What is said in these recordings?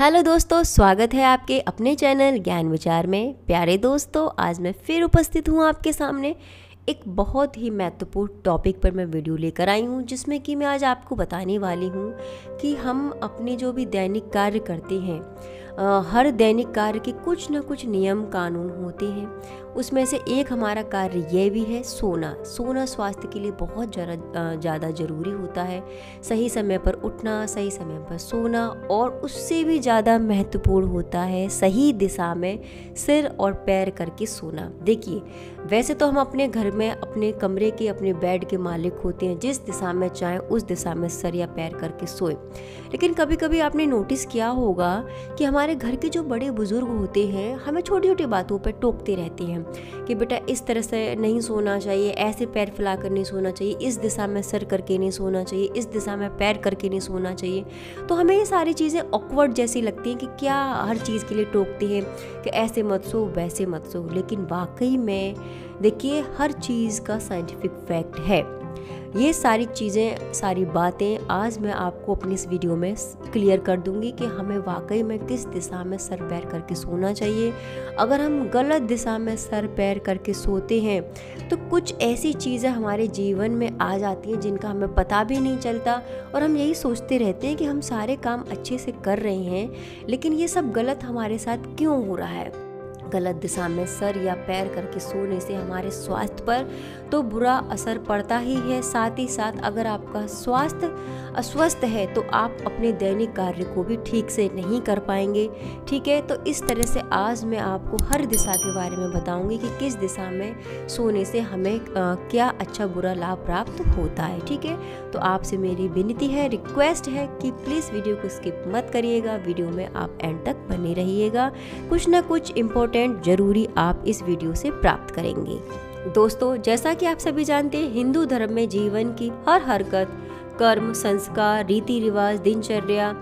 Hello दोस्तों, स्वागत है आपके अपने चैनल ज्ञान विचार में। प्यारे दोस्तों, आज मैं फिर उपस्थित हूँ आपके सामने एक बहुत ही महत्वपूर्ण टॉपिक पर मैं वीडियो लेकर आई हूँ, जिसमें कि मैं आज आपको बताने वाली हूँ कि हम अपने जो भी दैनिक कार्य करते हैं, हर दैनिक कार्य के कुछ न कुछ नियम कानून होते हैं। उसमें से एक हमारा कार्य ये भी है सोना। सोना स्वास्थ्य के लिए बहुत ज़्यादा ज़रूरी होता है। सही समय पर उठना, सही समय पर सोना, और उससे भी ज़्यादा महत्वपूर्ण होता है सही दिशा में सिर और पैर करके सोना। देखिए, वैसे तो हम अपने घर में अपने कमरे के, अपने बेड के मालिक होते हैं। जिस दिशा में चाहें उस दिशा में सर या पैर करके सोए। लेकिन कभी कभी आपने नोटिस किया होगा कि हमारे घर के जो बड़े बुजुर्ग होते हैं हमें छोटी छोटी बातों पर टोकते रहते हैं कि बेटा इस तरह से नहीं सोना चाहिए, ऐसे पैर फैला कर नहीं सोना चाहिए, इस दिशा में सर करके नहीं सोना चाहिए, इस दिशा में पैर करके नहीं सोना चाहिए। तो हमें ये सारी चीज़ें ऑकवर्ड जैसी लगती हैं कि क्या हर चीज़ के लिए टोकते हैं कि ऐसे मत सो, वैसे मत सो। लेकिन वाकई में देखिए, हर चीज़ का साइंटिफिक फैक्ट है। ये सारी चीज़ें, सारी बातें आज मैं आपको अपनी इस वीडियो में क्लियर कर दूंगी कि हमें वाकई में किस दिशा में सर पैर करके सोना चाहिए। अगर हम गलत दिशा में सर पैर करके सोते हैं तो कुछ ऐसी चीज़ें हमारे जीवन में आ जाती हैं जिनका हमें पता भी नहीं चलता, और हम यही सोचते रहते हैं कि हम सारे काम अच्छे से कर रहे हैं, लेकिन ये सब गलत हमारे साथ क्यों हो रहा है। गलत दिशा में सर या पैर करके सोने से हमारे स्वास्थ्य पर तो बुरा असर पड़ता ही है। साथ ही साथ अगर आपका स्वास्थ्य अस्वस्थ है तो आप अपने दैनिक कार्य को भी ठीक से नहीं कर पाएंगे। ठीक है, तो इस तरह से आज मैं आपको हर दिशा के बारे में बताऊंगी कि किस दिशा में सोने से हमें क्या अच्छा बुरा लाभ प्राप्त होता है। ठीक है, तो आपसे मेरी विनती है, रिक्वेस्ट है कि प्लीज़ वीडियो को स्किप मत करिएगा। वीडियो में आप एंड तक बने रहिएगा। कुछ ना कुछ इम्पोर्टेंट जरूरी आप इस वीडियो से प्राप्त करेंगे। दोस्तों, जैसा कि आप सभी जानते हैं, हिंदू धर्म में जीवन की हर हरकत, कर्म, संस्कार, रीति रिवाज, दिनचर्या,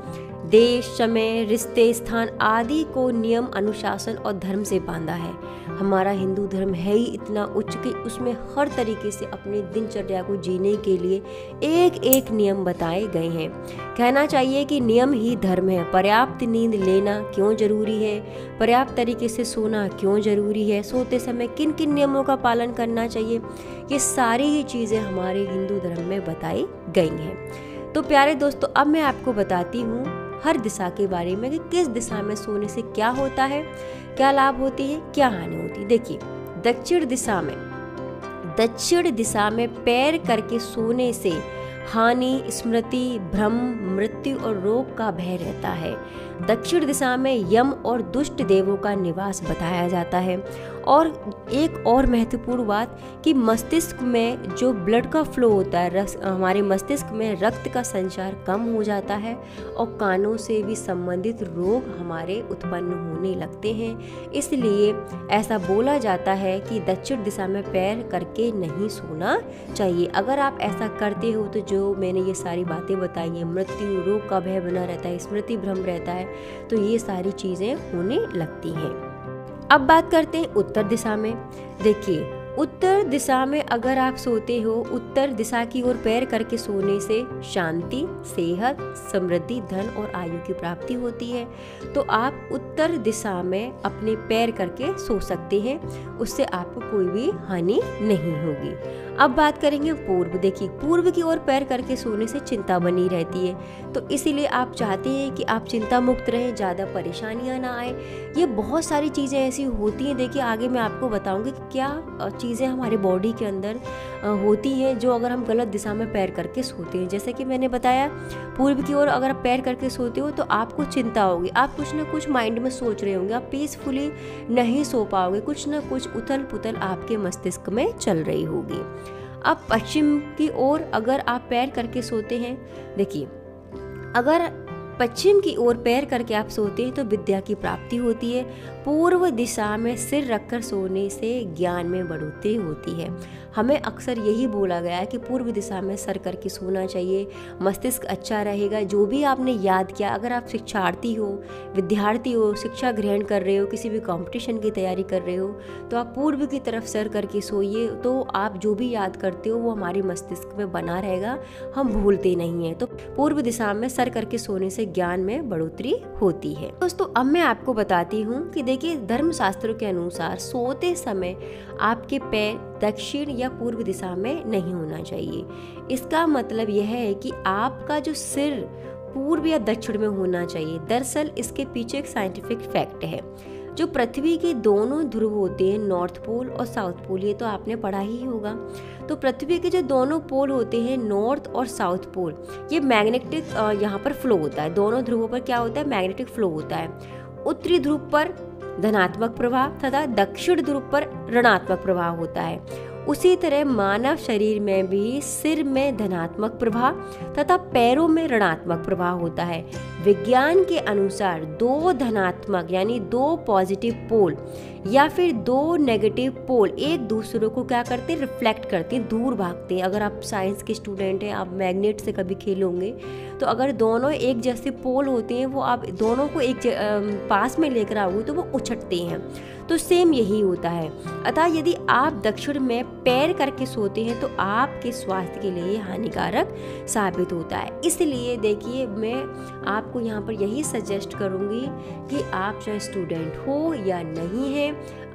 देश, समय, रिश्ते, स्थान आदि को नियम, अनुशासन और धर्म से बांधा है। हमारा हिंदू धर्म है ही इतना उच्च कि उसमें हर तरीके से अपनी दिनचर्या को जीने के लिए एक एक नियम बताए गए हैं। कहना चाहिए कि नियम ही धर्म है। पर्याप्त नींद लेना क्यों जरूरी है, पर्याप्त तरीके से सोना क्यों जरूरी है, सोते समय किन किन नियमों का पालन करना चाहिए, ये सारी ही चीज़ें हमारे हिंदू धर्म में बताई गई हैं। तो प्यारे दोस्तों, अब मैं आपको बताती हूँ हर दिशा के बारे में कि किस दिशा में सोने से क्या होता है, क्या लाभ होती है, क्या हानि होती है। देखिए, दक्षिण दिशा में पैर करके सोने से हानि, स्मृति, भ्रम, मृत्यु और रोग का भय रहता है। दक्षिण दिशा में यम और दुष्ट देवों का निवास बताया जाता है। और एक और महत्वपूर्ण बात कि मस्तिष्क में जो ब्लड का फ्लो होता है, हमारे मस्तिष्क में रक्त का संचार कम हो जाता है और कानों से भी संबंधित रोग हमारे उत्पन्न होने लगते हैं। इसलिए ऐसा बोला जाता है कि दक्षिण दिशा में पैर करके नहीं सोना चाहिए। अगर आप ऐसा करते हो तो जो मैंने ये सारी बातें बताई हैं, मृत्यु, रोग का भय बना रहता है, स्मृति भ्रम रहता है, तो ये सारी चीज़ें होने लगती हैं। अब बात करते हैं उत्तर दिशा में। देखिए, उत्तर दिशा में अगर आप सोते हो, उत्तर दिशा की ओर पैर करके सोने से शांति, सेहत, समृद्धि, धन और आयु की प्राप्ति होती है। तो आप उत्तर दिशा में अपने पैर करके सो सकते हैं, उससे आपको कोई भी हानि नहीं होगी। अब बात करेंगे पूर्व। देखिए, पूर्व की ओर पैर करके सोने से चिंता बनी रहती है, तो इसीलिए आप चाहते हैं कि आप चिंता मुक्त रहें, ज़्यादा परेशानियां ना आए। ये बहुत सारी चीज़ें ऐसी होती हैं। देखिए, आगे मैं आपको बताऊंगी कि क्या चीज़ें हमारे बॉडी के अंदर होती हैं जो अगर हम गलत दिशा में पैर करके सोते हैं। जैसे कि मैंने बताया, पूर्व की ओर अगर आप पैर करके सोते हो तो आपको चिंता होगी, आप कुछ ना कुछ माइंड में सोच रहे होंगे, आप पीसफुली नहीं सो पाओगे, कुछ ना कुछ उथल पुथल आपके मस्तिष्क में चल रही होगी। अब पश्चिम की ओर अगर आप पैर करके सोते हैं, देखिए, अगर पश्चिम की ओर पैर करके आप सोते हैं तो विद्या की प्राप्ति होती है। पूर्व दिशा में सिर रखकर सोने से ज्ञान में बढ़ोतरी होती है। हमें अक्सर यही बोला गया है कि पूर्व दिशा में सर करके सोना चाहिए, मस्तिष्क अच्छा रहेगा। जो भी आपने याद किया, अगर आप शिक्षार्थी हो, विद्यार्थी हो, शिक्षा ग्रहण कर रहे हो, किसी भी कंपटीशन की तैयारी कर रहे हो, तो आप पूर्व की तरफ सर करके सोइए, तो आप जो भी याद करते हो वो हमारे मस्तिष्क में बना रहेगा, हम भूलते नहीं हैं। तो पूर्व दिशा में सर करके सोने से ज्ञान में बढ़ोतरी होती है। दोस्तों अब मैं आपको बताती हूँ कि देखिए धर्मशास्त्रों के अनुसार सोते समय आपके पैर दक्षिण या पूर्व दिशा में नहीं होना चाहिए। इसका मतलब यह है कि आपका जो सिर पूर्व या दक्षिण में होना चाहिए। दरअसल इसके पीछे एक साइंटिफिक फैक्ट है। जो पृथ्वी के दोनों ध्रुव होते हैं, नॉर्थ पोल और साउथ पोल, ये तो आपने पढ़ा ही होगा। तो पृथ्वी के जो दोनों पोल होते हैं, नॉर्थ और साउथ पोल, ये मैग्नेटिक यहाँ पर फ्लो होता है। दोनों ध्रुवों पर क्या होता है? मैग्नेटिक फ्लो होता है। उत्तरी ध्रुव पर धनात्मक प्रभाव तथा दक्षिण ध्रुव पर ऋणात्मक प्रभाव होता है। उसी तरह मानव शरीर में भी सिर में धनात्मक प्रभाव तथा पैरों में ऋणात्मक प्रभाव होता है। विज्ञान के अनुसार दो धनात्मक यानी दो पॉजिटिव पोल या फिर दो नेगेटिव पोल एक दूसरे को क्या करते हैं? रिफ्लेक्ट करते हैं, दूर भागते हैं। अगर आप साइंस के स्टूडेंट हैं, आप मैग्नेट से कभी खेले होंगे, तो अगर दोनों एक जैसे पोल होते हैं, वो आप दोनों को एक पास में लेकर आओगे तो वो उछटते हैं। तो सेम यही होता है। अतः यदि आप दक्षिण में पैर करके सोते हैं तो आपके स्वास्थ्य के लिए हानिकारक साबित होता है। इसलिए देखिए मैं आपको यहाँ पर यही सजेस्ट करूँगी कि आप चाहे स्टूडेंट हो या नहीं है,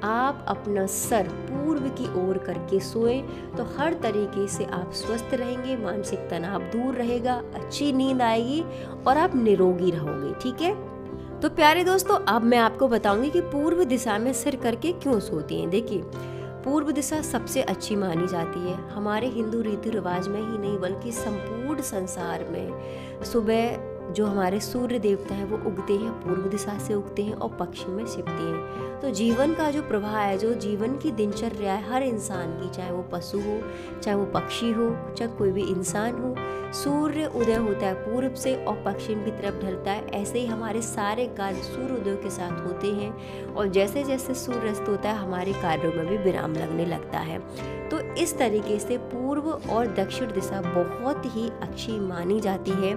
आप अपना सर पूर्व की ओर करके सोएं तो हर तरीके से आप स्वस्थ रहेंगे, मानसिक तनाव दूर रहेगा, अच्छी नींद आएगी और आप निरोगी रहोगे। ठीक है, तो प्यारे दोस्तों अब मैं आपको बताऊंगी कि पूर्व दिशा में सिर करके क्यों सोती हैं। देखिए पूर्व दिशा सबसे अच्छी मानी जाती है। हमारे हिंदू रीति रिवाज में ही नहीं बल्कि संपूर्ण संसार में सुबह जो हमारे सूर्य देवता है वो उगते हैं, पूर्व दिशा से उगते हैं और पश्चिम में छिपते हैं। तो जीवन का जो प्रवाह है, जो जीवन की दिनचर्या है हर इंसान की, चाहे वो पशु हो, चाहे वो पक्षी हो, चाहे कोई भी इंसान हो, सूर्य उदय होता है पूर्व से और पश्चिम की तरफ ढलता है। ऐसे ही हमारे सारे कार्य सूर्य उदय के साथ होते हैं और जैसे जैसे सूर्य अस्त होता है हमारे कार्यों में भी विराम लगने लगता है। तो इस तरीके से पूर्व और दक्षिण दिशा बहुत ही अच्छी मानी जाती है।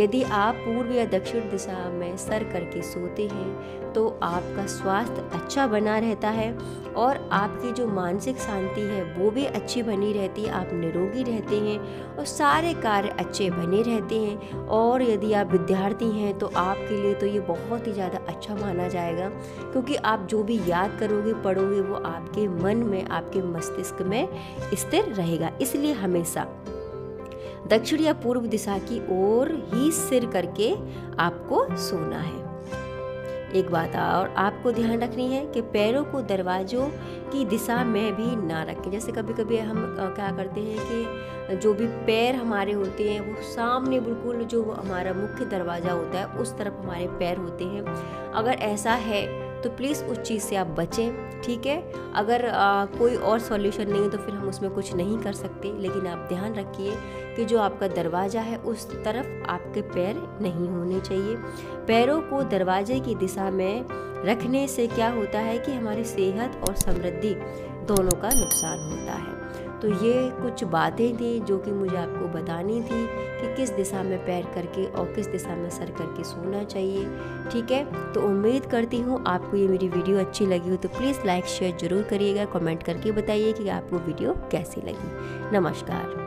यदि आप पूर्व या दक्षिण दिशा में सर करके सोते हैं तो आपका स्वास्थ्य अच्छा बना रहता है और आपकी जो मानसिक शांति है वो भी अच्छी बनी रहती है, आप निरोगी रहते हैं और सारे कार्य अच्छे बने रहते हैं। और यदि आप विद्यार्थी हैं तो आपके लिए तो ये बहुत ही ज़्यादा अच्छा माना जाएगा, क्योंकि आप जो भी याद करोगे पढ़ोगे वो आपके मन में, आपके मस्तिष्क में स्थिर रहेगा। इसलिए हमेशा दक्षिण या पूर्व दिशा की ओर ही सिर करके आपको सोना है। एक बात और आपको ध्यान रखनी है कि पैरों को दरवाजों की दिशा में भी ना रखें। जैसे कभी कभी हम क्या करते हैं कि जो भी पैर हमारे होते हैं वो सामने बिल्कुल जो हमारा मुख्य दरवाज़ा होता है उस तरफ हमारे पैर होते हैं। अगर ऐसा है तो प्लीज़ उस चीज़ से आप बचें। ठीक है, अगर कोई और सॉल्यूशन नहीं है तो फिर हम उसमें कुछ नहीं कर सकते, लेकिन आप ध्यान रखिए कि जो आपका दरवाज़ा है उस तरफ आपके पैर नहीं होने चाहिए। पैरों को दरवाजे की दिशा में रखने से क्या होता है कि हमारी सेहत और समृद्धि दोनों का नुकसान होता है। तो ये कुछ बातें थी जो कि मुझे आपको बतानी थी कि किस दिशा में पैर करके और किस दिशा में सर करके सोना चाहिए। ठीक है, तो उम्मीद करती हूँ आपको ये मेरी वीडियो अच्छी लगी हो तो प्लीज़ लाइक शेयर ज़रूर करिएगा, कमेंट करके बताइए कि आपको वीडियो कैसी लगी। नमस्कार।